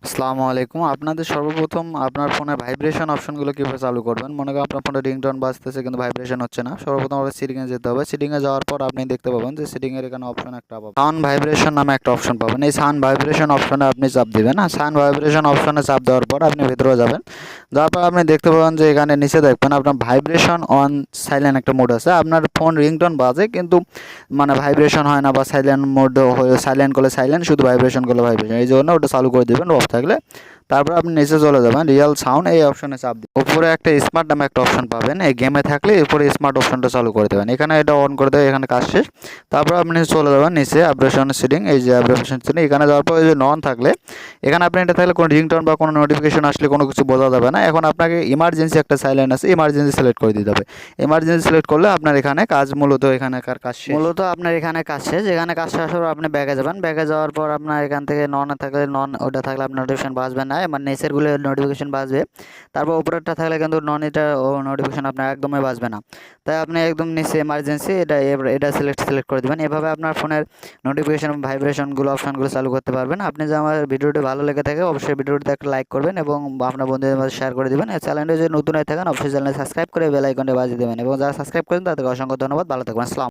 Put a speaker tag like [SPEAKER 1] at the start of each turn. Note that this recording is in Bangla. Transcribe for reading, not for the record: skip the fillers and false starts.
[SPEAKER 1] আসসালামু আলাইকুম। আপনাদের সর্বপ্রথম আপনার ফোনে ভাইব্রেশন অপশনগুলো কিভাবে চালু করবেন? মনে করেন আপনার ফোনে রিংটোন বাজতেছে কিন্তু ভাইব্রেশন হচ্ছে না। সর্বপ্রথম আপনার সেটিং এ যেতে হবে। সেটিং এ যাওয়ার পর আপনি দেখতে পাবেন যে সেটিং এর এখানে অপশন একটা পাবেন। সাউন্ড ভাইব্রেশন নামে একটা অপশন পাবেন। এই সাউন্ড ভাইব্রেশন অপশনে আপনি চাপ দিবেন। সাউন্ড ভাইব্রেশন অপশনে চাপ দেওয়ার পর আপনি ভেতরে যাবেন। যাওয়ার পর আপনি দেখতে পাবেন যে এখানে নিচে দেখবেন আপনার ভাইব্রেশন অন সাইলেন্ট একটা মোড আছে। আপনার ফোন রিংটোন বাজে কিন্তু মানে ভাইব্রেশন হয় না বা সাইলেন্ট মোড হয়ে সাইলেন্ট করলে সাইলেন্ট, শুধু ভাইব্রেশন করলে ভাইব্রেশন। এই জন্য ওটা চালু করে দিবেন অফ থাকলে। তারপর আপনি নিচে চলে যাবেন, রিয়েল সাউন্ড এই অপশনে চাপ দিন। উপরে একটা স্মার্ট নামে একটা অপশন পাবেন। এই গেমে থাকলে উপরে স্মার্ট অপশনটা চালু করে দেবেন। এখানে এটা অন করে দেবেন, এখানে কাজ শেষ। তারপর আপনি চলে যাবেন নিচে অ্যাব্রেশন সেটিং, এই যে অ্যাব্রেশন সেটিং এখানে যাওয়ার পর এই যে নন থাকলে এখানে আপনি এটা থাকলে কোনো রিংটোন বা কোনো নোটিফিকেশন আসলে কোনো কিছু বোঝা যাবে না। এখন আপনাকে ইমার্জেন্সি একটা সাইলেন্ট আছে, ইমার্জেন্সি সিলেক্ট করে দিতে হবে। ইমার্জেন্সি সিলেক্ট করলে আপনার এখানে কাজ মূলত এখানকার কাজ শেষ। মূলত আপনার এখানে কাজ শেষ। এখানে কাজ শেষ হওয়ার পর আপনি ব্যাগে যাবেন। ব্যাগে যাওয়ার পর আপনার এখান থেকে নন থাকলে নন, ওটা থাকলে আপনার নোটিফিকেশন বাজবে না, মানে নিচেরগুলো নোটিফিকেশন বাজবে। তারপর উপরেরটা থাকলে কিন্তু নন, এটা নোটিফিকেশন আপনার একদমই বাজবে না। তাই আপনি একদম নিচে এমার্জেন্সি এটা সিলেক্ট করে দেবেন। এভাবে আপনার ফোনের নোটিফিকেশন ভাইব্রেশনগুলো অপশনগুলো চালু করতে পারবেন। আপনি যদি আমার ভিডিওটি ভালো লেগে থাকে অবশ্যই ভিডিওটিতে একটা লাইক করবেন এবং আপনার বন্ধুদের মাঝে শেয়ার করে দেবেন। এই চ্যানেলটি যদি নতুন হয়ে থাকেন অবশ্যই চ্যানেল সাবস্ক্রাইব করে বেল আইকনটি বাজিয়ে দেবেন এবং যারা সাবস্ক্রাইব করেন তাদেরকে অসংখ্য ধন্যবাদ। ভালো থাকবেন। আসসালাম।